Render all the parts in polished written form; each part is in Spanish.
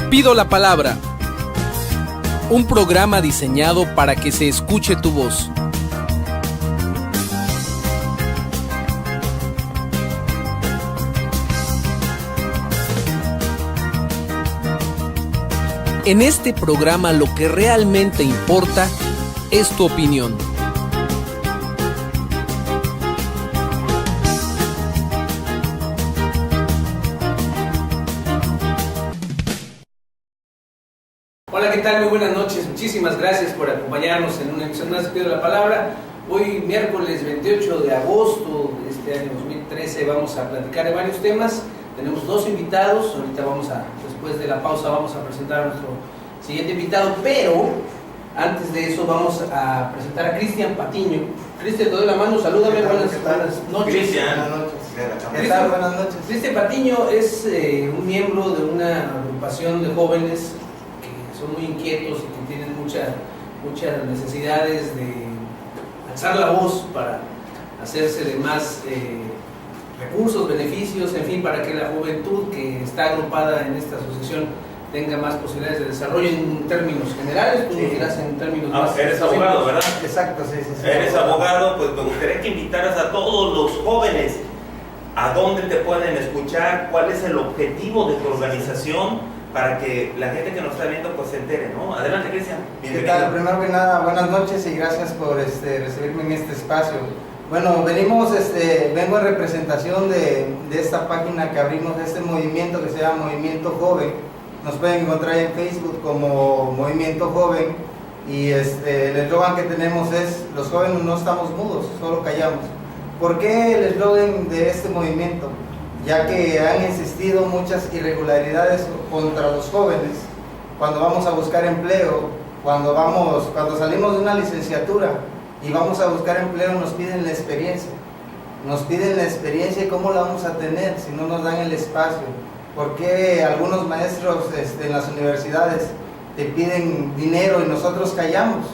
Pido la palabra. Un programa diseñado para que se escuche tu voz. En este programa lo que realmente importa es tu opinión. Hola, ¿qué tal? Muy buenas noches. Muchísimas gracias por acompañarnos en una emisión más de Pido la Palabra. Hoy, miércoles 28 de agosto de este año 2013, vamos a platicar de varios temas. Tenemos dos invitados. Ahorita después de la pausa, vamos a presentar a nuestro siguiente invitado. Pero, antes de eso, vamos a presentar a Cristian Patiño. Cristian, te doy la mano. Salúdame. Buenas noches. Cristian. Buenas noches. ¿Qué tal? Buenas noches. Cristian Patiño es un miembro de una agrupación de jóvenes son muy inquietos y que tienen muchas necesidades de alzar la voz para hacerse de más recursos, beneficios, en fin, para que la juventud que está agrupada en esta asociación tenga más posibilidades de desarrollo en términos generales. Tú lo dirás en términos más... Eres abogado, ¿verdad? Exacto, sí. Eres abogado, pues me gustaría que invitaras a todos los jóvenes a dónde te pueden escuchar, cuál es el objetivo de tu organización, para que la gente que nos está viendo pues se entere, ¿no? Adelante, Cristian. ¿Qué tal? Primero que nada, buenas noches y gracias por recibirme en este espacio. Bueno, vengo en representación de esta página que abrimos, de este movimiento que se llama Movimiento Joven. Nos pueden encontrar en Facebook como Movimiento Joven y el eslogan que tenemos es: los jóvenes no estamos mudos, solo callamos. ¿Por qué el eslogan de este movimiento? Ya que han existido muchas irregularidades contra los jóvenes cuando vamos a buscar empleo, cuando salimos de una licenciatura y vamos a buscar empleo, nos piden la experiencia y cómo la vamos a tener si no nos dan el espacio. ¿Por qué algunos maestros en las universidades te piden dinero y nosotros callamos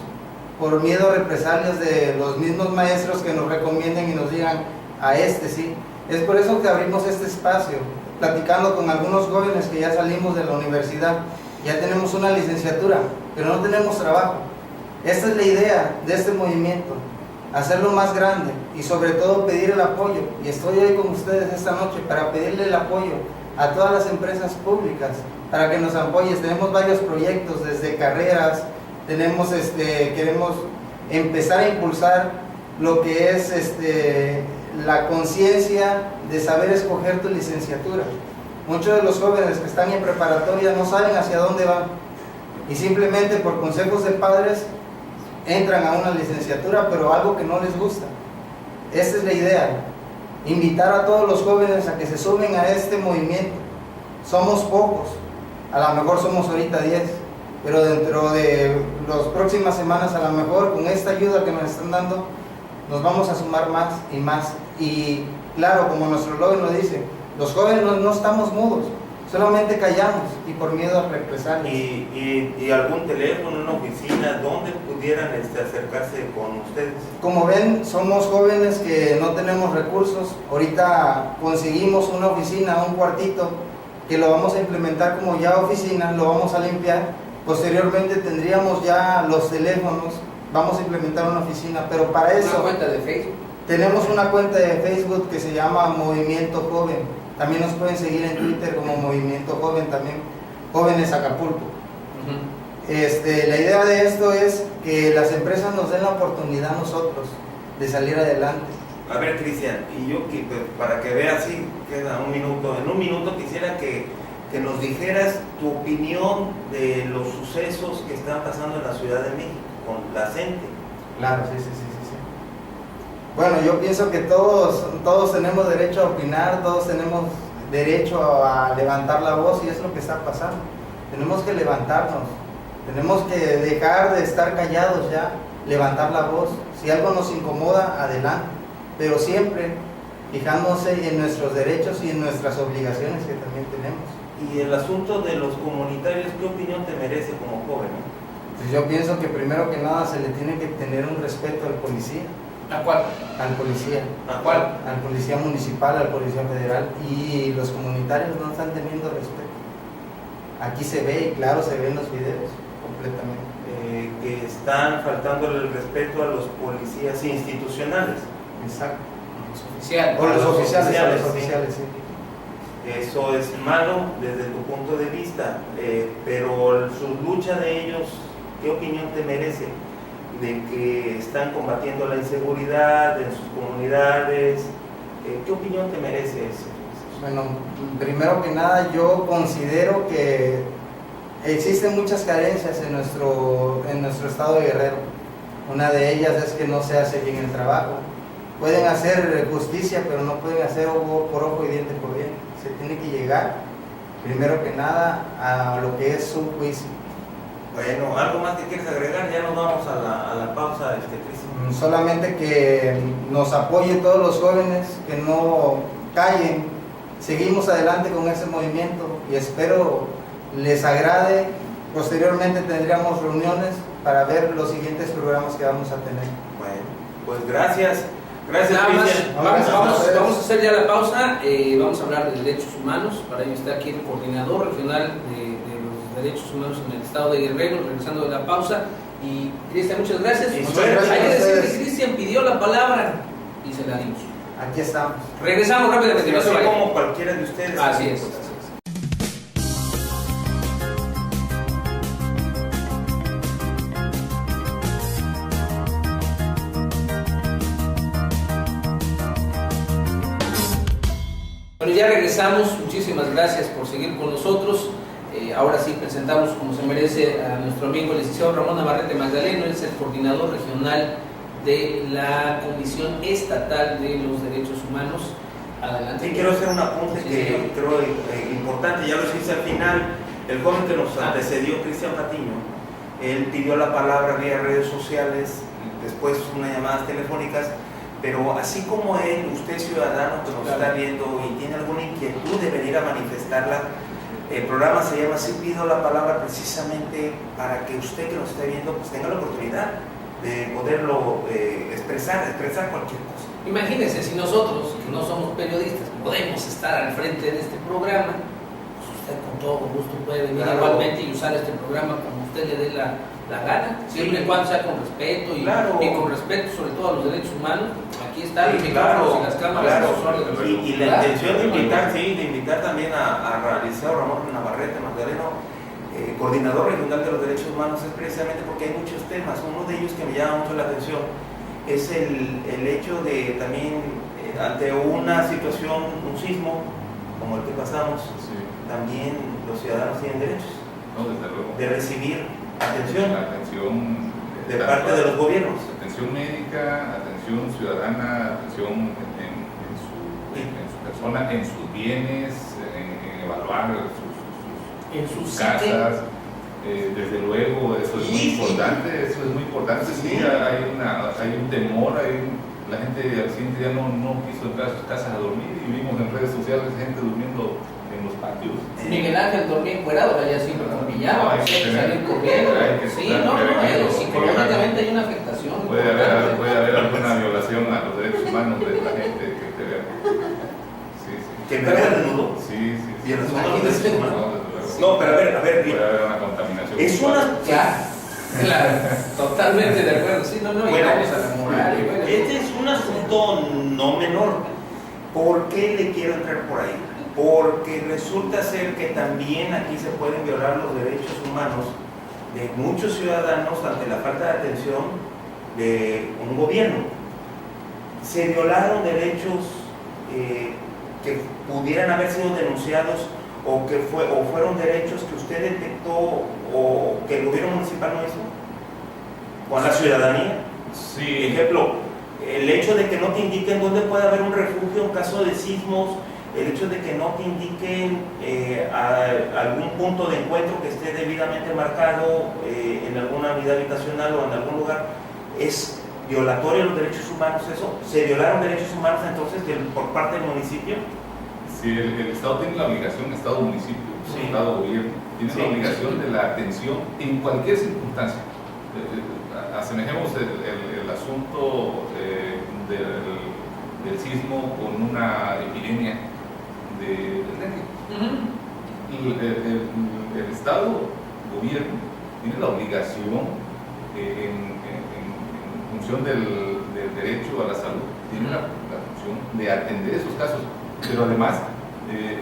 por miedo a represalias de los mismos maestros que nos recomienden y nos digan sí? Es por eso que abrimos este espacio, platicando con algunos jóvenes que ya salimos de la universidad, ya tenemos una licenciatura, pero no tenemos trabajo. Esta es la idea de este movimiento, hacerlo más grande y sobre todo pedir el apoyo. Y estoy hoy con ustedes esta noche para pedirle el apoyo a todas las empresas públicas, para que nos apoyen. Tenemos varios proyectos, desde carreras, queremos empezar a impulsar lo que es la conciencia de saber escoger tu licenciatura. Muchos de los jóvenes que están en preparatoria no saben hacia dónde van y simplemente por consejos de padres entran a una licenciatura, pero algo que no les gusta. Esta es la idea, invitar a todos los jóvenes a que se sumen a este movimiento. Somos pocos, a lo mejor somos ahorita 10, pero dentro de las próximas semanas, a lo mejor con esta ayuda que nos están dando, nos vamos a sumar más y más. Y claro, como nuestro logo nos dice, los jóvenes no estamos mudos, solamente callamos y por miedo a represalias. ¿Y algún teléfono, una oficina, donde pudieran acercarse con ustedes? Como ven, somos jóvenes que no tenemos recursos. Ahorita conseguimos una oficina, un cuartito, que lo vamos a implementar como ya oficina, lo vamos a limpiar. Posteriormente tendríamos ya los teléfonos. Vamos a implementar una oficina, pero para eso... ¿Una cuenta de Facebook? Tenemos una cuenta de Facebook que se llama Movimiento Joven. También nos pueden seguir en Twitter como Movimiento Joven, también Jóvenes Acapulco. La idea de esto es que las empresas nos den la oportunidad a nosotros de salir adelante. A ver, Cristian, y yo para que veas, sí, queda un minuto. En un minuto quisiera que nos dijeras tu opinión de los sucesos que están pasando en la Ciudad de México con la gente. Claro, sí. Bueno, yo pienso que todos tenemos derecho a opinar, todos tenemos derecho a levantar la voz y es lo que está pasando. Tenemos que levantarnos, tenemos que dejar de estar callados ya, levantar la voz. Si algo nos incomoda, adelante, pero siempre fijándose en nuestros derechos y en nuestras obligaciones que también tenemos. Y el asunto de los comunitarios, ¿qué opinión te merece como joven? Pues yo pienso que primero que nada se le tiene que tener un respeto al policía. ¿A cuál? Al policía. ¿A cuál? Al policía municipal, al policía federal. Y los comunitarios no están teniendo respeto. Aquí se ve, y claro, se ve en los videos completamente. Que están faltándole el respeto a los policías institucionales. Exacto. Oficial. O los oficiales, a los sí. oficiales, sí. Eso es malo desde tu punto de vista, pero su lucha de ellos, ¿qué opinión te merece? De que están combatiendo la inseguridad en sus comunidades, ¿qué opinión te merece eso? Bueno, primero que nada, yo considero que existen muchas carencias en nuestro estado de Guerrero. Una de ellas es que no se hace bien el trabajo. Pueden hacer justicia, pero no pueden hacer ojo por ojo y diente por diente. Se tiene que llegar, primero que nada, a lo que es su juicio. Bueno, ¿algo más que quieres agregar? Ya nos vamos a la pausa, Cristian. Solamente que nos apoyen todos los jóvenes, que no callen. Seguimos adelante con ese movimiento y espero les agrade. Posteriormente tendríamos reuniones para ver los siguientes programas que vamos a tener. Bueno, pues gracias. Gracias, Nada más, Cristian. vamos a hacer ya la pausa. Vamos a hablar de derechos humanos. Para ello está aquí el coordinador regional de los derechos humanos en el estado de Guerrero, regresando de la pausa. Y Cristian, muchas gracias. Y muchas gracias Hay a que decir ustedes. que Cristian pidió la palabra y se la dimos. Aquí estamos. Regresamos rápidamente. No se Así vayan. como cualquiera de ustedes. Así es. Bueno, ya regresamos. Muchísimas gracias por seguir con nosotros. Ahora sí presentamos como se merece a nuestro amigo el licenciado Ramón Navarrete Magdaleno. Él es el coordinador regional de la Comisión Estatal de los Derechos Humanos. Adelante. Sí, quiero hacer un apunte Sí, que señor. creo importante, ya lo hice al final. El joven que nos antecedió, Cristian Patiño, él pidió la palabra vía redes sociales, después unas llamadas telefónicas, pero así como él, usted ciudadano que nos está viendo y tiene alguna inquietud de venir a manifestarla, el programa se llama Sí pido la palabra precisamente para que usted que nos esté viendo pues tenga la oportunidad de poderlo expresar cualquier cosa. Imagínense, si nosotros, que no somos periodistas, podemos estar al frente de este programa, pues usted con todo gusto puede venir Claro. igualmente y usar este programa como usted le dé la gana, siempre y cuando sea con respeto y, Claro. y con respeto sobre todo a los derechos humanos. Aquí están los Sí, micrófonos claro, y las cámaras. claro. los usuarios del Y la ¿verdad? intención de invitar también al licenciado Ramón Navarrete Magdaleno, coordinador regional de los derechos humanos, es precisamente porque hay muchos temas. Uno de ellos que me llama mucho la atención es el hecho de también, ante una situación, un sismo como el que pasamos, Sí, también los ciudadanos tienen derechos no, desde luego. de recibir atención La atención de parte de los gobiernos. Atención médica, atención ciudadana, atención en su persona, en sus bienes, en evaluar En su sus psique. casas. Desde luego, eso es muy importante, sí, hay un temor, la gente al siguiente día no quiso entrar a sus casas a dormir y vimos en redes sociales gente durmiendo en los patios. Miguel Ángel dormía encuerado, allá siempre con pijama, Hay que siempre tener- salir corriendo. hay que Sí, estar no, prevenido, psicológicamente hay una afectación. Puede importante. haber alguna violación a los derechos humanos de la gente que te vea. Sí, sí. Que me vean desnudo. Sí. Y el asunto de los Imagínese. derechos humanos. No, desde luego. No, pero a ver, Puede haber una contaminación. es visual. una... Claro, totalmente de acuerdo. Sí, no, y Bueno, vamos a la moral. y bueno, Este es un asunto no menor. ¿Por qué le quiero entrar por ahí? Porque resulta ser que también aquí se pueden violar los derechos humanos de muchos ciudadanos ante la falta de atención de un gobierno. Se violaron derechos que pudieran haber sido denunciados o fueron derechos que usted detectó o que el gobierno municipal no hizo con la ciudadanía. Sí. Ejemplo, el hecho de que no te indiquen dónde puede haber un refugio en caso de sismos, el hecho de que no te indiquen algún punto de encuentro que esté debidamente marcado en alguna unidad habitacional o en algún lugar, es violatorio de los derechos humanos. Eso, ¿se violaron derechos humanos entonces por parte del municipio? Sí, el Estado tiene la obligación, Estado-municipio, Sí. Estado-gobierno, tiene Sí. la obligación de la atención en cualquier circunstancia. Asemejemos el asunto del sismo con una epidemia del dengue. el Estado, gobierno, tiene la obligación en función del derecho a la salud, tiene la función de atender esos casos, pero además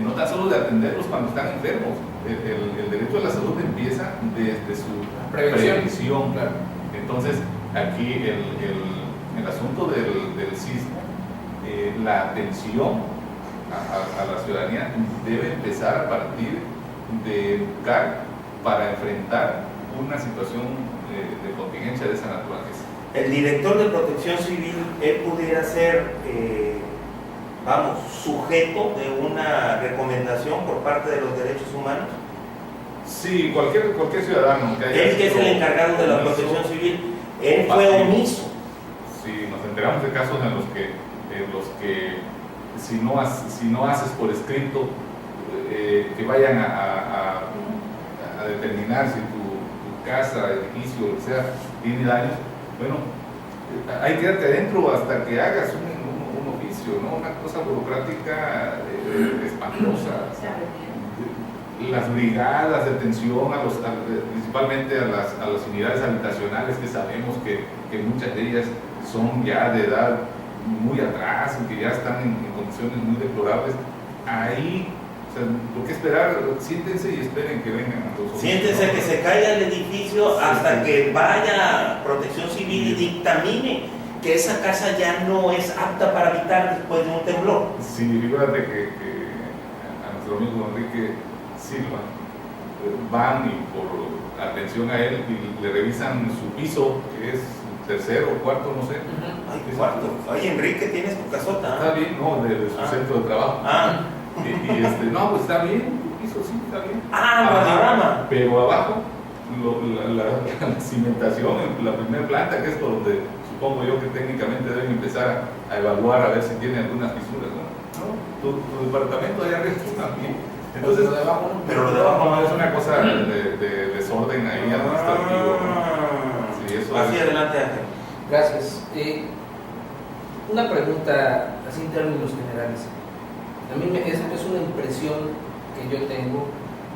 no tan solo de atenderlos cuando están enfermos. El derecho a la salud empieza desde su prevención. Claro. Entonces, aquí el asunto del sismo, la atención a la ciudadanía debe empezar a partir de educar para enfrentar una situación de contingencia de esa naturaleza. El director de Protección Civil, él pudiera ser, sujeto de una recomendación por parte de los derechos humanos. Sí, cualquier ciudadano que haya... Él que es el encargado de la Protección Civil, él fue omiso. Sí, nos enteramos de casos en los que si no haces por escrito, que vayan a determinar si tu casa, edificio, lo que sea, tiene daños. Bueno, hay que quedarte adentro hasta que hagas un oficio, ¿no? Una cosa burocrática espantosa. Las brigadas de atención principalmente a las unidades habitacionales, que sabemos que muchas de ellas son ya de edad muy atrás y que ya están en condiciones muy deplorables. Ahí, o sea, ¿por qué esperar? Siéntense y esperen que vengan los... Siéntense que se caiga el edificio hasta que vaya Protección Civil y dictamine que esa casa ya no es apta para habitar después de un temblor. Sí, fíjate que a nuestro amigo Enrique Silva van y por atención a él y le revisan su piso, que es tercero o cuarto, no sé. Ay, cuarto. Oye, Enrique, tienes tu casota. Está bien, no, de su centro de trabajo. No, pues está bien, tu piso sí está bien. Panorama. Pero abajo, la cimentación, la primera planta, que es por donde supongo yo que técnicamente deben empezar a evaluar a ver si tiene algunas fisuras, ¿no? Tu departamento allá arriba está bien. Entonces, pero lo de abajo no es una cosa de desorden ahí administrativo. Sí, eso así es. Adelante, Ángel. Gracias. Una pregunta así en términos generales. A mí es una impresión que yo tengo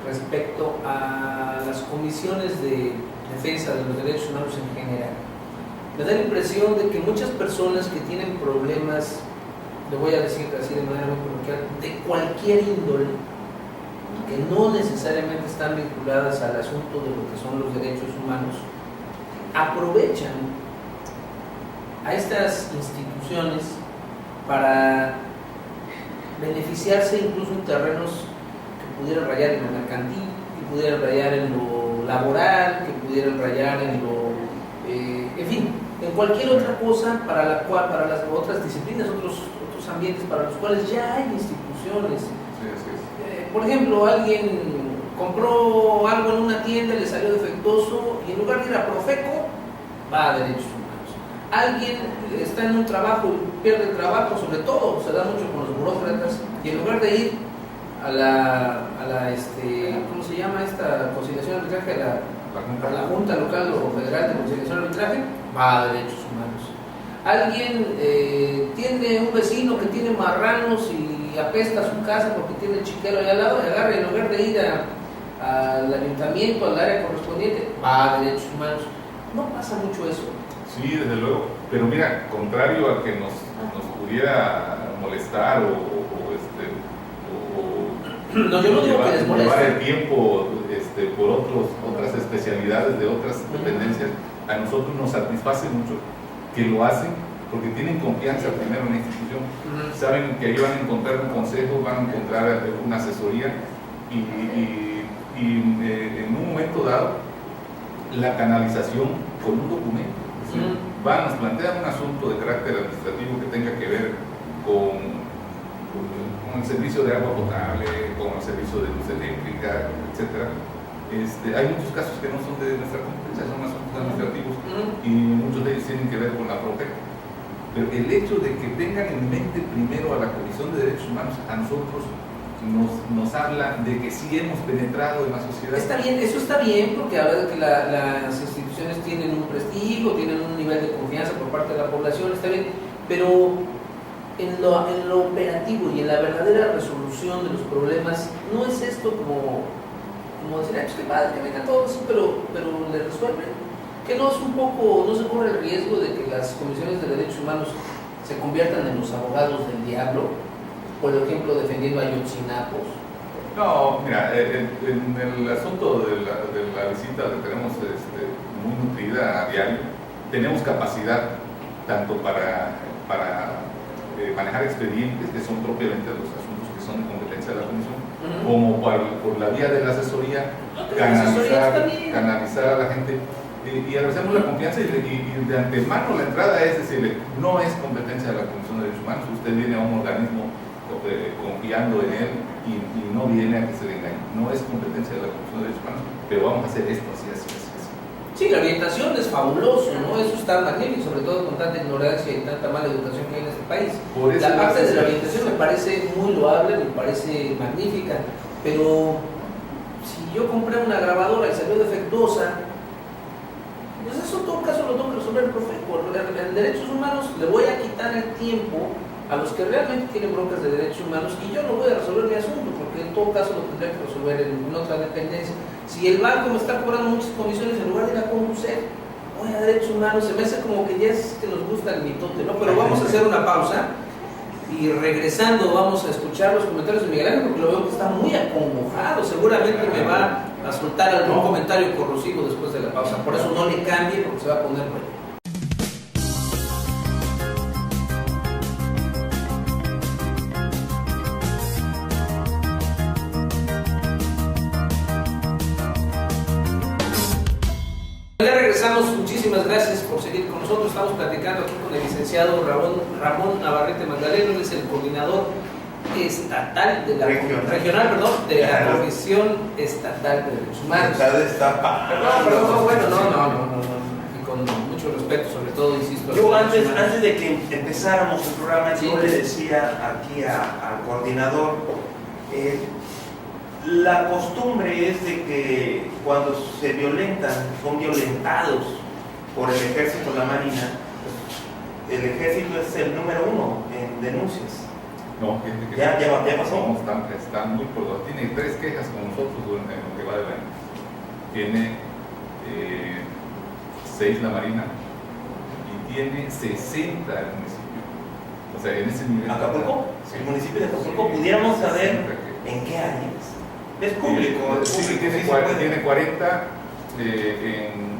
respecto a las comisiones de defensa de los derechos humanos en general. Me da la impresión de que muchas personas que tienen problemas, le voy a decir así de manera muy coloquial, de cualquier índole, que no necesariamente están vinculadas al asunto de lo que son los derechos humanos, aprovechan a estas instituciones para beneficiarse incluso en terrenos que pudieran rayar en lo mercantil, que pudieran rayar en lo laboral, que pudieran rayar en lo, en fin, en cualquier otra cosa para la cual, para las otras disciplinas, otros ambientes para los cuales ya hay instituciones. Sí, así es. Por ejemplo, alguien compró algo en una tienda, le salió defectuoso y en lugar de ir a Profeco, va a derechos humanos. Alguien está en un trabajo y pierde el trabajo, sobre todo se da mucho con los burócratas, y en lugar de ir a la ¿cómo se llama esta conciliación de arbitraje? A la Junta Local o Federal de Conciliación de Arbitraje, va a derechos humanos. Alguien tiene un vecino que tiene marranos y apesta su casa porque tiene el chiquero allá al lado, y agarra, en lugar de ir al ayuntamiento, al área correspondiente, va a derechos humanos. No pasa mucho eso. Sí, desde luego, pero mira, contrario a que nos pudiera molestar No, yo no digo que les moleste. llevar el tiempo por otras especialidades de otras dependencias, a nosotros nos satisface mucho que lo hacen porque tienen confianza primero en la institución, saben que ahí van a encontrar un consejo, van a encontrar una asesoría y en un momento dado la canalización con un documento. Es decir, nos plantean un asunto de carácter administrativo que tenga que ver con el servicio de agua potable, con el servicio de luz eléctrica, etc. Hay muchos casos que no son de nuestra competencia, son asuntos administrativos y muchos de ellos tienen que ver con la Profeco. Pero el hecho de que tengan en mente primero a la Comisión de Derechos Humanos, a nosotros nos habla de que sí hemos penetrado en la sociedad. Está bien, eso está bien, porque habla de que las instituciones tienen un prestigio, tienen un nivel de confianza por parte de la población, está bien, pero en lo operativo y en la verdadera resolución de los problemas, no es esto como decir, pues qué padre que vengan todos así, pero le resuelven. Que no es un poco, no se corre el riesgo de que las comisiones de derechos humanos se conviertan en los abogados del diablo, por ejemplo, defendiendo a Ayotzinapos. No, mira, en el asunto de la visita que tenemos muy nutrida a diario, tenemos capacidad tanto para manejar expedientes que son propiamente los asuntos que son de competencia de la Comisión, como por la vía de la asesoría, canalizar a la gente y agradecemos la confianza y de antemano la entrada es decirle, no es competencia de la Comisión de Derechos Humanos, usted viene a un organismo confiando en él y no viene a que se le engañe, no es competencia de la Comisión de Derechos Humanos, pero vamos a hacer esto así. Sí, la orientación es fabuloso, ¿no? Eso está magnífico, sobre todo con tanta ignorancia y tanta mala educación que hay en este país. La parte de la orientación me parece muy loable, me parece magnífica, pero si yo compré una grabadora y salió defectuosa, pues eso en todo caso lo tengo que resolver el profe. En derechos humanos le voy a quitar el tiempo a los que realmente tienen broncas de derechos humanos y yo no voy a resolver mi asunto, porque en todo caso lo tendré que resolver en otra dependencia. Si el banco me está cobrando muchas comisiones, en lugar de ir a Conducef, voy a derechos humanos, se me hace como que ya es que nos gusta el mitote, ¿no? Pero vamos a hacer una pausa y regresando vamos a escuchar los comentarios de Miguel Ángel, porque lo veo que está muy acongojado, seguramente me va a soltar algún comentario corrosivo después de la pausa, por eso no le cambie, porque se va a poner bueno. Ya regresamos, muchísimas gracias por seguir con nosotros. Estamos platicando aquí con el licenciado Ramón Navarrete Magdaleno, él es el coordinador estatal de la regional, de la Comisión Estatal de Derechos Humanos. No, y con mucho respeto, sobre todo, insisto. Yo antes de que empezáramos el programa, yo le decía aquí al coordinador, la costumbre es de que cuando se violentan, son violentados por el Ejército o la Marina, el Ejército es el número 1 en denuncias. No, fíjate que ya pasó. No, están muy por debajo. Tiene 3 quejas con nosotros durante lo que va del año. Tiene 6 la Marina y tiene 60 el municipio. O sea, en ese nivel. ¿Acapulco? Sí. El municipio de Acapulco. Pudiéramos saber en qué áreas. Es público. Sí, tiene 40 en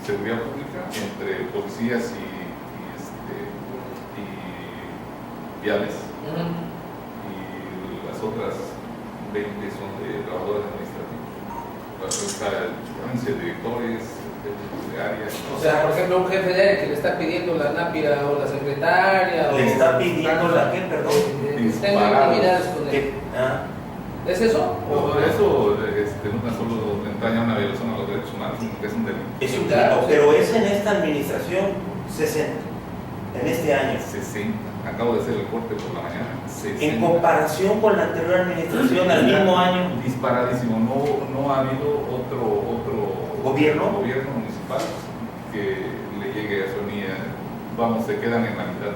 seguridad pública, entre policías y viales. Y las otras 20 son de trabajadores administrativos, directores, de áreas. O sea, por ejemplo, un jefe de área que le está pidiendo la nápira o la secretaria. Le está pidiendo la qué, perdón. Que tenga intimidades con él. ¿Es eso? No, eso no tan solo entraña una violación a los derechos humanos, sino que es un delito. Es un delito, pero es en esta administración 60, en este año. 60. Acabo de hacer el corte por la mañana. 60. En comparación con la anterior administración, al mismo año. Disparadísimo. No ha habido otro gobierno municipal que le llegue a su unidad. Vamos, se quedan en la mitad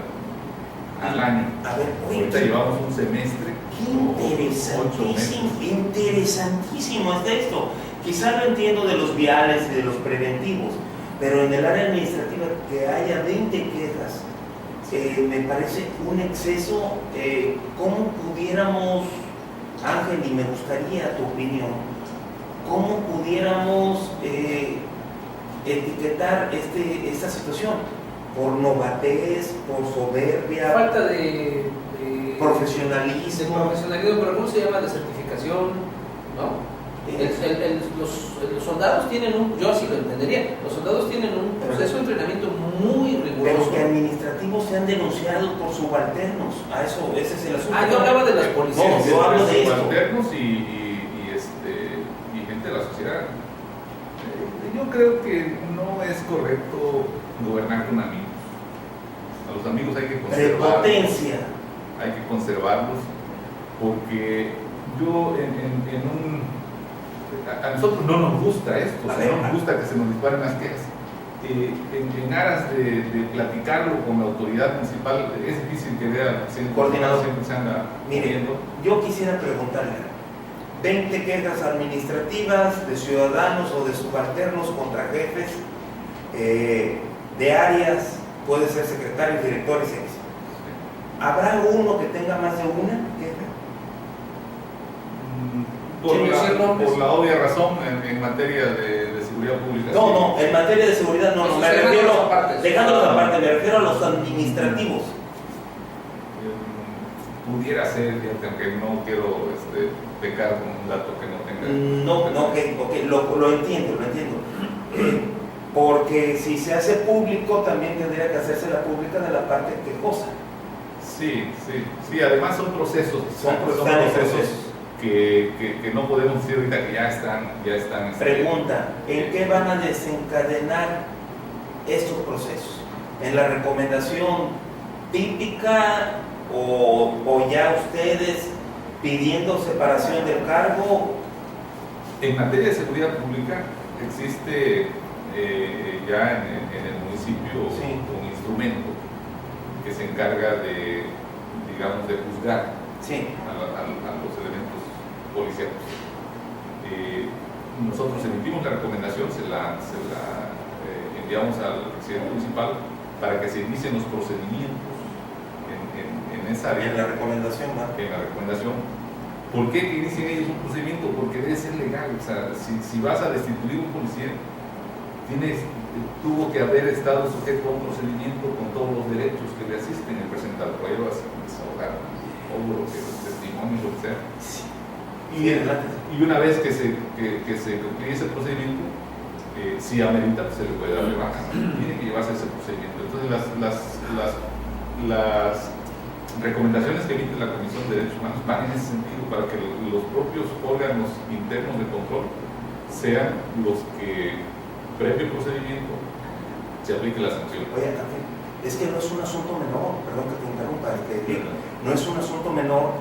al año. A ver, ahorita llevamos un semestre. Qué interesantísimo está esto. Quizá lo entiendo de los viales y de los preventivos, pero en el área administrativa que haya 20 quejas, me parece un exceso. ¿Cómo pudiéramos, Ángel, y me gustaría tu opinión, cómo pudiéramos etiquetar esta situación? ¿Por novatez, por soberbia? Falta de profesionalismo. Pero ¿cómo se llama? De certificación, ¿no? Los soldados tienen yo así lo entendería, los soldados tienen un proceso de entrenamiento muy riguroso. Pero que administrativos se han denunciado por subalternos, ese es el asunto. Yo hablaba de las policías. No, yo hablo de esto. Subalternos y gente de la sociedad. Yo creo que no es correcto gobernar con amigos. A los amigos hay que conservarlos. Prepotencia. Hay que conservarlos porque a nosotros no nos gusta esto, no nos gusta que se nos disparen las quejas. en aras de platicarlo con la autoridad municipal, es difícil que vea Coordinador, siempre se anda mire, moviendo. yo quisiera preguntarle, 20 quejas administrativas de ciudadanos o de subalternos contra jefes de áreas, puede ser secretarios, directores, etc. ¿Habrá uno que tenga más de una queja? Por la obvia razón en materia de seguridad pública. No, en materia de seguridad no, me refiero, dejándolos aparte, me refiero a los administrativos. Pudiera ser, aunque no quiero pecar con un dato que no tenga. No, ok, lo entiendo. Porque si se hace público, también tendría que hacerse la pública de la parte quejosa. Sí, además son procesos. Son procesos que no podemos decir ahorita que ya están. Pregunta, ¿en qué van a desencadenar estos procesos? ¿En la recomendación típica o ya ustedes pidiendo separación del cargo? En materia de seguridad pública existe ya en el municipio un instrumento que se encarga de juzgar a los elementos policíacos. Nosotros emitimos la recomendación, se la enviamos al presidente municipal para que se inicien los procedimientos en esa área. En la recomendación, ¿no? En la recomendación. ¿Por qué que inicien ellos un procedimiento? Porque debe ser legal. O sea, si vas a destituir un policía, tuvo que haber estado sujeto a un procedimiento con todos los derechos que le asisten, el presentar pruebas, desahogar todo lo que testimonio, lo que sea. Y una vez que se concluye ese procedimiento, si amerita, pues se le puede dar de baja, ¿no? Tiene que llevarse ese procedimiento. Entonces las recomendaciones que emite la Comisión de Derechos Humanos van en ese sentido, para que los propios órganos internos de control sean los que, previo procedimiento, se aplique la sanción. Oye, es que no es un asunto menor, perdón que te interrumpa, no es un asunto menor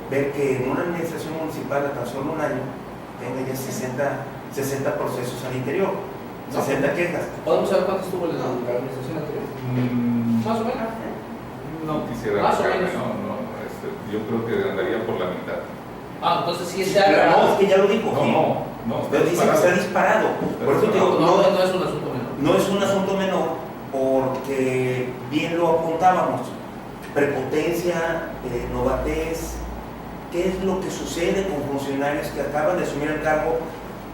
ver que en una administración municipal de tan solo un año tenga ya 60 procesos al interior, 60 quejas. ¿Podemos saber cuánto estuvo la administración anterior? Más o menos. No quisiera más o tocarme, menos. yo creo que andaría por la mitad. Entonces sí es No, es que ya lo dijo. No, usted dice que está disparado. Por eso digo, no es un asunto menor. No es un asunto menor porque bien lo apuntábamos. Prepotencia, novatez. ¿Qué es lo que sucede con funcionarios que acaban de asumir el cargo?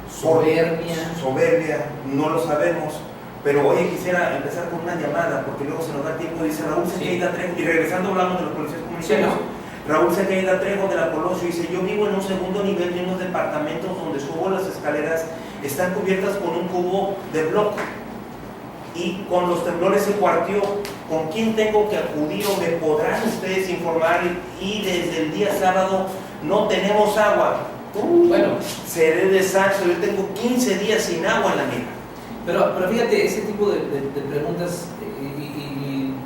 Soberbia, no lo sabemos. Pero hoy quisiera empezar con una llamada, porque luego se nos da tiempo. Dice Raúl Sequeira Trejo, y regresando hablamos de los policías comunitarios. Raúl Sequeira Trejo de la Colosio dice: yo vivo en un segundo nivel de unos departamentos donde subo las escaleras, están cubiertas con un cubo de bloque y con los temblores se cuartió. ¿Con quién tengo que acudir o me podrán ustedes informar? Y desde el día sábado no tenemos agua. Bueno, seré de Sancho, yo tengo 15 días sin agua en la mina. Pero fíjate, ese tipo de preguntas,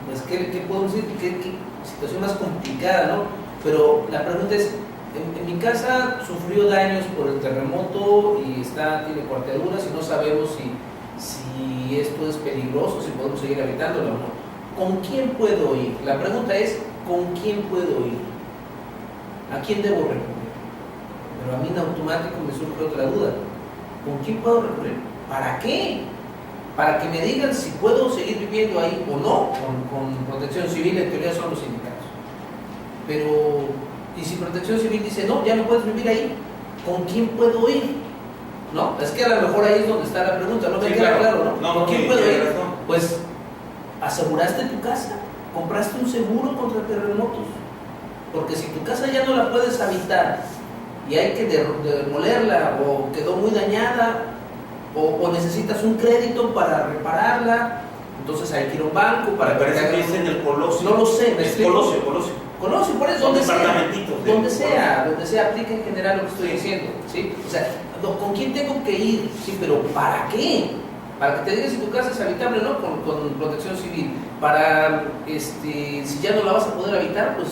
pues, ¿qué podemos decir? ¿Qué situación más complicada, ¿no? Pero la pregunta es, en mi casa sufrió daños por el terremoto y tiene cuarteaduras y no sabemos si esto es peligroso, si podemos seguir habitándolo o no. ¿Con quién puedo ir? La pregunta es, ¿con quién puedo ir? ¿A quién debo recurrir? Pero a mí en automático me surge otra duda. ¿Con quién puedo recurrir? ¿Para qué? Para que me digan si puedo seguir viviendo ahí o no, con Protección Civil. En teoría son los sindicatos. Pero, ¿y si Protección Civil dice, no, ya no puedes vivir ahí? ¿Con quién puedo ir? ¿No? Es que a lo mejor ahí es donde está la pregunta, ¿no? Me queda claro, ¿no? ¿Con quién puedo ir? Pues, ¿aseguraste tu casa? ¿Compraste un seguro contra terremotos? Porque si tu casa ya no la puedes habitar y hay que demolerla o quedó muy dañada o necesitas un crédito para repararla, entonces hay que ir a un banco para... Me parece que es en el Colosio. No lo sé, me explico. Colosio, por eso, donde sea, aplica en general lo que estoy diciendo, ¿sí? O sea, ¿con quién tengo que ir? Sí, pero ¿para qué? Para que te digas si tu casa es habitable o no, con Protección Civil. Para, si ya no la vas a poder habitar, pues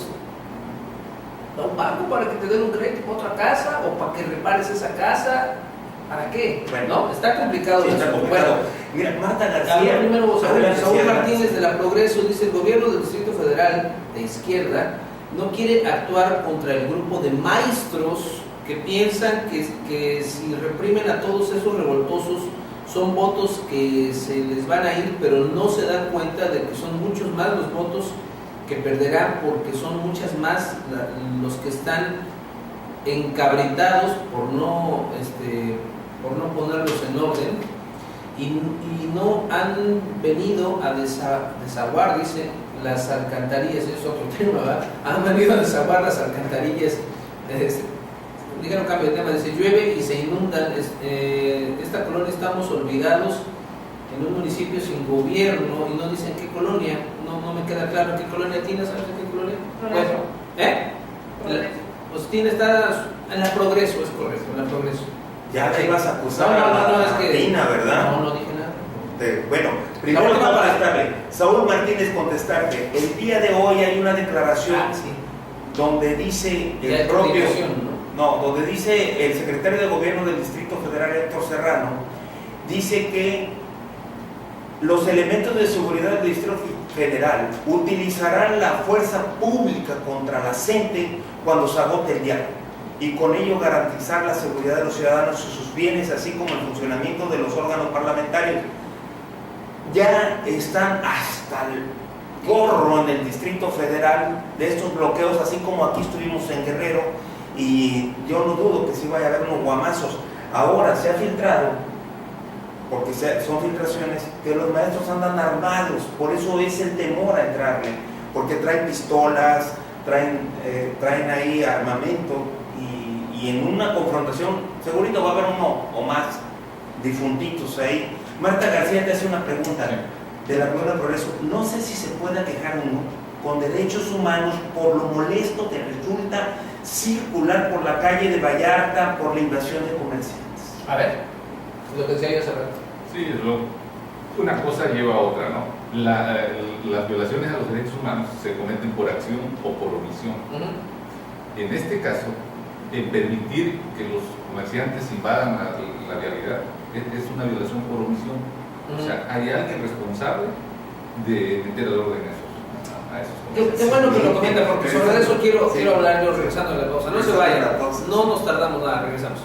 da un banco para que te den un crédito para otra casa o para que repares esa casa. ¿Para qué? Bueno. ¿No? Está complicado. Sí, eso. está complicado. Bueno, Mira, Marta García. había primero Adelante, Saúl sí, Martínez de la Progreso, dice: el gobierno del Distrito Federal de izquierda no quiere actuar contra el grupo de maestros que piensan que si reprimen a todos esos revoltosos son votos que se les van a ir, pero no se dan cuenta de que son muchos más los votos que perderán, porque son muchas más los que están encabritados por no ponerlos en orden y no han venido a desaguar, dice, las alcantarillas. Es otro tema, ¿verdad? Han venido a desaguar las alcantarillas. Dijeron cambio de tema, dice: llueve y se inundan. Esta colonia estamos olvidados en un municipio sin gobierno, y no dicen qué colonia. No me queda claro qué colonia tiene. ¿Sabes qué colonia? Bueno, pues tiene, está en la Progreso, es correcto, en la Progreso. Ya te ibas a acusar No, a es que Martina, ¿verdad? No dije nada. Bueno, primero contestarle. Saúl Martínez, contestarte. El día de hoy hay una declaración Sí. donde dice Ya el es propio... comunicación, ¿no? donde dice el secretario de Gobierno del Distrito Federal, Héctor Serrano, dice que los elementos de seguridad del Distrito Federal utilizarán la fuerza pública contra la gente cuando se agote el diálogo, y con ello garantizar la seguridad de los ciudadanos y sus bienes, así como el funcionamiento de los órganos parlamentarios. Ya están hasta el gorro en el Distrito Federal de estos bloqueos, así como aquí estuvimos en Guerrero, y yo no dudo que sí vaya a haber unos guamazos. Ahora se ha filtrado, porque son filtraciones, que los maestros andan armados, por eso es el temor a entrarle, porque traen pistolas, traen ahí armamento, y en una confrontación segurito va a haber uno o más difuntitos ahí. Marta García te hace una pregunta de la Colonia Progreso. No sé si se pueda quejar uno con derechos humanos por lo molesto que resulta circular por la calle de Vallarta por la invasión de comerciantes. A ver, lo que decía yo hace rato. Sí, una cosa lleva a otra, ¿no? Las violaciones a los derechos humanos se cometen por acción o por omisión. En este caso, permitir que los comerciantes invadan la vialidad es una violación por omisión. O sea, hay alguien responsable de meter al orden a esos Qué bueno que lo comenta, porque sobre eso quiero hablar yo regresando a la cosa. No se vayan, no nos tardamos nada, regresamos.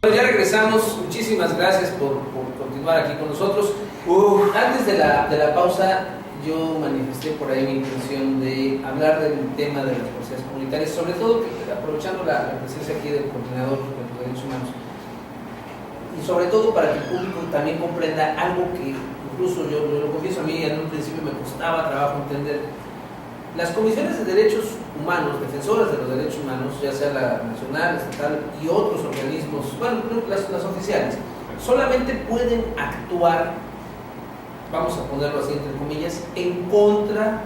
Bueno, ya regresamos. Muchísimas gracias por continuar aquí con nosotros. Antes de la pausa, yo manifesté por ahí mi intención de hablar del tema de las policías comunitarias, sobre todo aprovechando la presencia aquí del coordinador de los derechos humanos, y sobre todo para que el público también comprenda algo que incluso yo lo confieso, a mí en un principio me costaba trabajo entender. Las comisiones de derechos humanos, defensoras de los derechos humanos, ya sea la nacional, estatal y otros organismos, bueno, las oficiales, solamente pueden actuar, vamos a ponerlo así entre comillas, en contra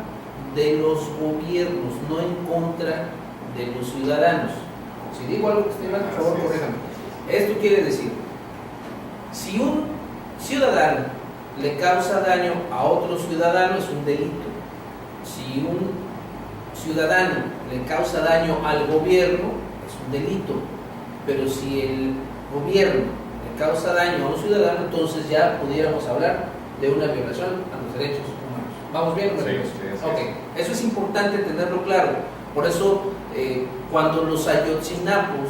de los gobiernos, no en contra de los ciudadanos. Si digo algo que esté mal, por favor, corríjame. Esto quiere decir, si un ciudadano le causa daño a otro ciudadano, es un delito. Si un ciudadano le causa daño al gobierno, es un delito. Pero si el gobierno le causa daño a un ciudadano, entonces ya pudiéramos hablar de una violación a los derechos humanos. ¿Vamos bien? Sí. Ok, eso es importante tenerlo claro. Por eso, cuando los ayotzinapos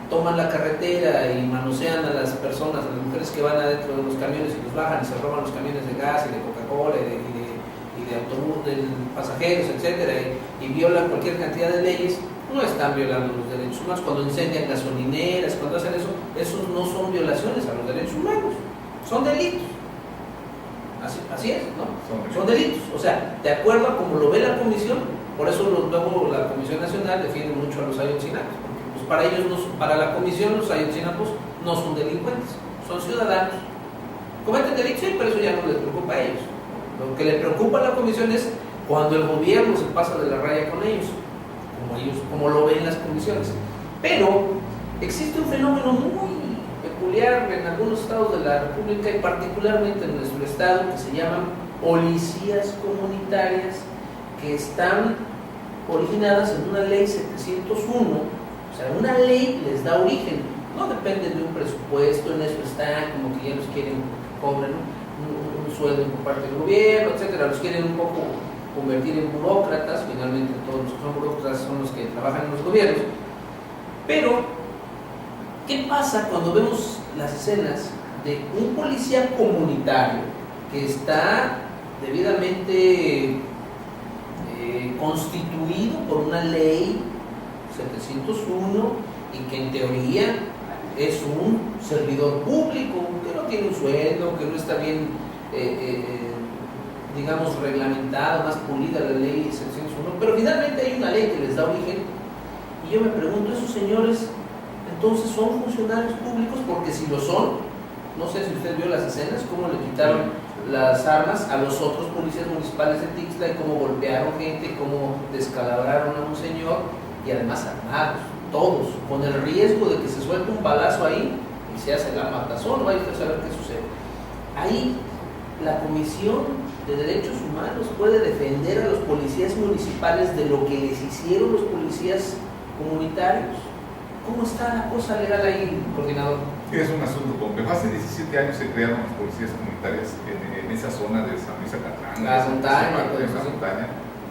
toman la carretera y manosean a las personas, a las mujeres que van adentro de los camiones y los bajan y se roban los camiones de gas y de Coca-Cola y de autobús, de pasajeros, etcétera, y violan cualquier cantidad de leyes, no están violando los derechos humanos. Cuando incendian gasolineras, cuando hacen eso, esos no son violaciones a los derechos humanos, son delitos. Así es, ¿no? Son delitos. O sea, de acuerdo a como lo ve la comisión, por eso luego la Comisión Nacional defiende mucho a los ayotzinapos, porque pues para ellos, para la comisión, los ayotzinapos no son delincuentes, son ciudadanos. Cometen delitos, sí, pero eso ya no les preocupa a ellos. Lo que les preocupa a la comisión es cuando el gobierno se pasa de la raya con ellos, como lo ven las comisiones. Pero existe un fenómeno muy peculiar en algunos estados de la República y particularmente en nuestro estado, que se llaman policías comunitarias, que están originadas en una ley 701. O sea, una ley les da origen, no depende de un presupuesto, en eso está, como que ya los quieren que cobren un sueldo por parte del gobierno, etcétera, los quieren un poco convertir en burócratas. Finalmente todos los que son burócratas son los que trabajan en los gobiernos. Pero ¿qué pasa cuando vemos las escenas de un policía comunitario que está debidamente constituido por una ley 701 y que en teoría es un servidor público, que no tiene un sueldo, que no está bien, digamos, reglamentada, más pulida la ley 701, pero finalmente hay una ley que les da origen? Y yo me pregunto, ¿esos señores entonces son funcionarios públicos? Porque si lo son, no sé si usted vio las escenas, cómo le quitaron las armas a los otros policías municipales de Tixla y cómo golpearon gente, cómo descalabraron a un señor, y además armados, todos, con el riesgo de que se suelte un balazo ahí y se hace la matazón. Vaya usted a saber qué sucede. Ahí la Comisión de Derechos Humanos puede defender a los policías municipales de lo que les hicieron los policías comunitarios. ¿Cómo está la cosa legal ahí, coordinador? Sí, es un asunto complejo. Hace 17 años se crearon las policías comunitarias en esa zona de San Luis Acatlán, La montaña,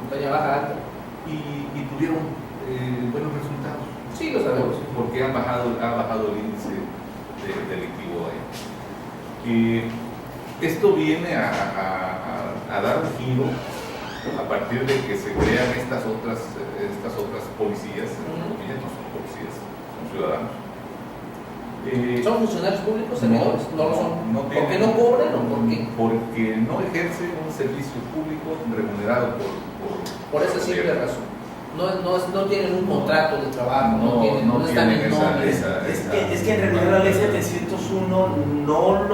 montaña baja alta. Y tuvieron buenos resultados. Sí, lo sabemos. Porque ha bajado el índice delictivo ahí. Esto viene a dar un giro a partir de que se crean estas otras policías, que ya no son policías, son ciudadanos. ¿Son funcionarios públicos, servidores? No lo son. ¿Por qué no cobran o por qué? Porque no ejercen un servicio público remunerado por esa simple razón. No tienen un contrato de trabajo, no están en nómina. Es que en realidad la ley 701 no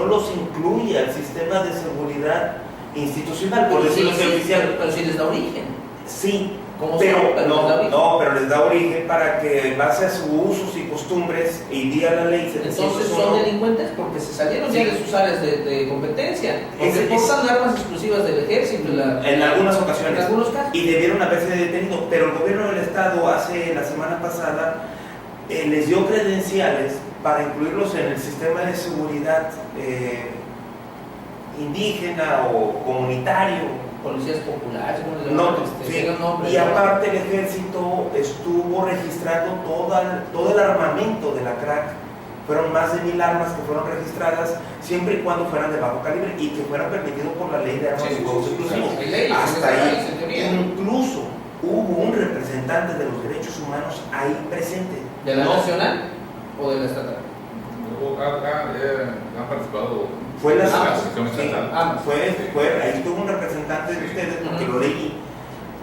los incluye al sistema de seguridad institucional, por decirlo oficial. Pero sí les da origen. Sí, pero les da origen para que en base a sus usos y costumbres iría la ley 701. Entonces son delincuentes porque se salieron ya de sus áreas de competencia, porque portan armas exclusivas del ejército en algunas ocasiones, en algunos casos, y debieron haberse detenido, pero el gobierno del estado la semana pasada les dio credenciales para incluirlos en el sistema de seguridad indígena o comunitario. Policías populares, y aparte el ejército estuvo registrando todo el armamento de la crack. Fueron más de 1000 armas que fueron registradas, siempre y cuando fueran de bajo calibre y que fueran permitidos por la ley de armas y fuegos explosivos. Hasta ahí, incluso hubo un representante de los derechos humanos ahí presente. ¿De la nacional o de la estatal? Han participado. Fue la asociación estatal. Ahí estuvo un representante de ustedes, porque lo leí,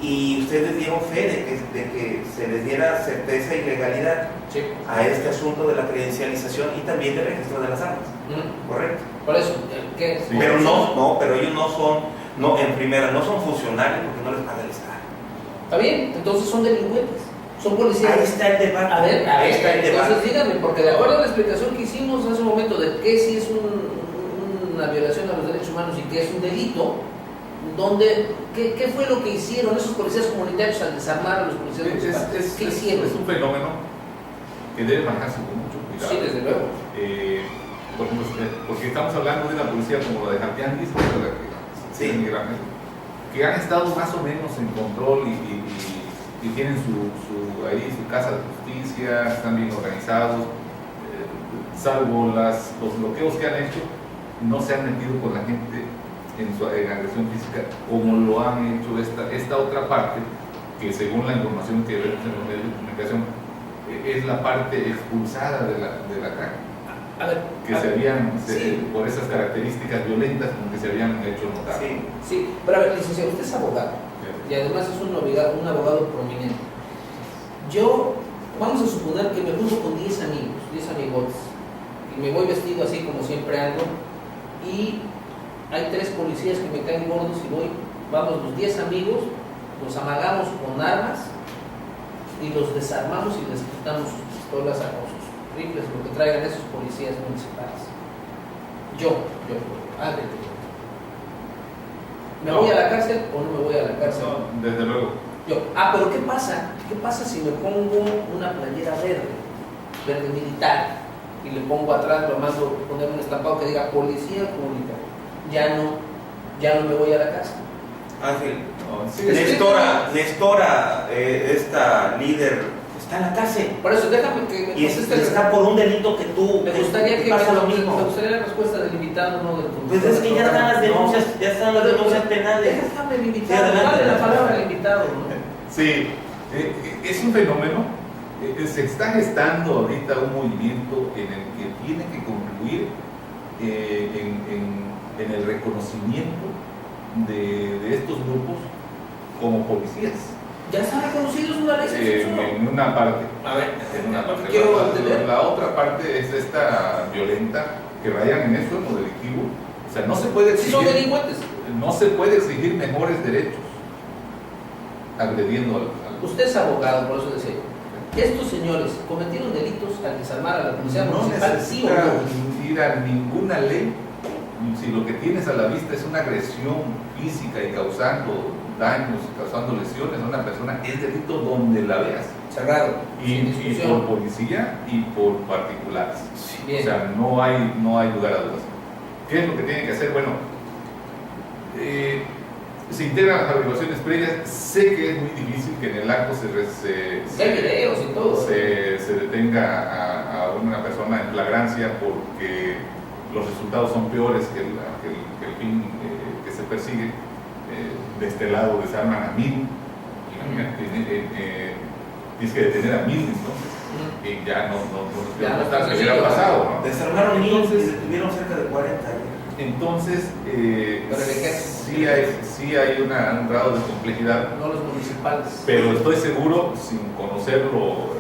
y ustedes dieron fe de que se les diera certeza y legalidad a este asunto de la credencialización y también del registro de las armas. ¿Correcto? Por eso, ¿qué? Sí. Pero ellos en primera no son funcionarios porque no les paga el Estado. Está bien, entonces son delincuentes. Son policías. Ahí está el debate. Ahí está el debate. Entonces díganme, porque de acuerdo a la explicación que hicimos hace un momento de qué sí es una violación a los derechos humanos y qué es un delito, ¿qué fue lo que hicieron esos policías comunitarios al desarmar a los policías municipales? ¿Qué hicieron? Es un fenómeno que debe manejarse con mucho cuidado. Sí, desde luego. Por ejemplo, porque estamos hablando de una policía como la de Jatianguis, que han estado más o menos en control y tienen su casa de justicia, están bien organizados, salvo los bloqueos que han hecho, no se han metido con la gente en agresión física como lo han hecho esta otra parte, que según la información que vemos en los medios de comunicación es la parte expulsada de la crack. Por esas características violentas con que se habían hecho notar. Sí, pero a ver, licenciado, usted es abogado y además es un abogado prominente. Vamos a suponer que me junto con 10 amigotes, y me voy vestido así como siempre ando, y hay 3 policías que me caen gordos y vamos los 10 amigos, los amagamos con armas y los desarmamos y les quitamos sus pistolas a rifles, lo que traigan esos policías municipales. Yo, ábrete. ¿Me voy a la cárcel o no me voy a la cárcel? No, desde luego. Pero ¿qué pasa? ¿Qué pasa si me pongo una playera verde militar, y le pongo atrás, lo mando poner un estampado que diga policía comunitaria? Ya no me voy a la cárcel. Ángel, No, sí, Nestora, esta líder, está en la cárcel. Por eso déjame que me Y está por un delito que tú. Me gustaría que pasa lo mismo. me gustaría la respuesta del invitado, no del Pues es que ya están las denuncias, ya están las denuncias penales. Déjame el invitado, Sí, adelante. dale la palabra al invitado, ¿no? Sí, es un fenómeno. Se está gestando ahorita un movimiento en el que tiene que concluir en el reconocimiento de estos grupos como policías. Ya está reconocido, es una ley excepcional. En una parte. A ver, En una parte. quiero entender. La otra parte es esta violenta que rayan en eso, en lo delictivo. O sea, no se puede Si son exigir, delincuentes. no se puede exigir mejores derechos agrediendo al Usted es abogado, por eso decía yo. Estos señores cometieron delitos al desarmar a la policía no municipal, ¿sí o necesita no? ir a ninguna ley si lo que tienes a la vista es una agresión física y causando daños, causando lesiones a una persona, es delito donde la veas. Cerrado. Y por policía y por particulares. Bien. O sea, no hay lugar a dudas. ¿Qué es lo que tienen que hacer? Bueno, se integran las averiguaciones previas. Sé que es muy difícil que en el acto Hay videos y todo. se detenga a una persona en flagrancia porque los resultados son peores que el fin que se persigue. De este lado desarman a 1000. Tienes que detener a 1000, entonces. Y ya no se hubiera pasado, ¿no? Desarmaron 1000 y Entonces, detuvieron cerca de 40. Entonces, Pero el ejército. sí hay un grado de complejidad, No los municipales. pero estoy seguro, sin conocerlo,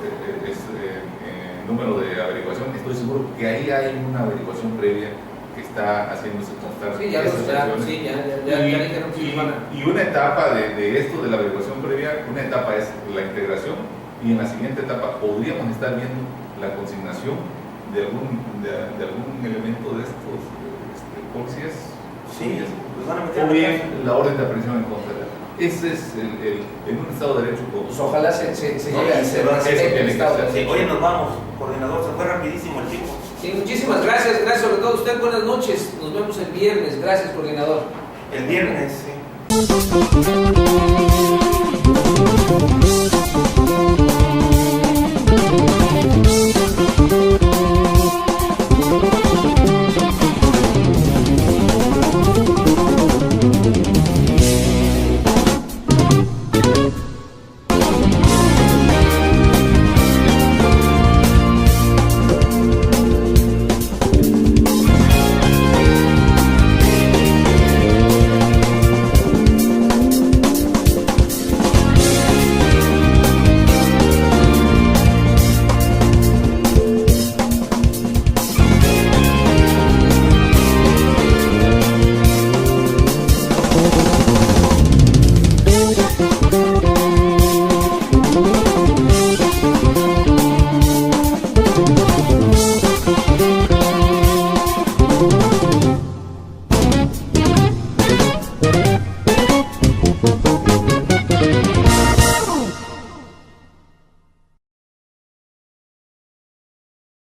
el número de averiguación, estoy seguro que ahí hay una averiguación previa que está haciéndose constar. Sí, ya dijeron que iban a. Y una etapa de esto, de la averiguación previa, una etapa es la integración, y en la siguiente etapa podríamos estar viendo la consignación de algún elemento de estos policías. Sí, los van a meter O a la bien cárcel. la orden de aprehensión en contra de él. Ese es en un Estado de Derecho. Pues ojalá se No, llegue a y se ser va a hacer, respete el tiene que Estado de ser. Derecho. Oye, nos vamos, coordinador, se fue rapidísimo el tiempo. Sí, muchísimas gracias sobre todo a usted. Buenas noches. Nos vemos el viernes. Gracias, coordinador. El viernes, sí.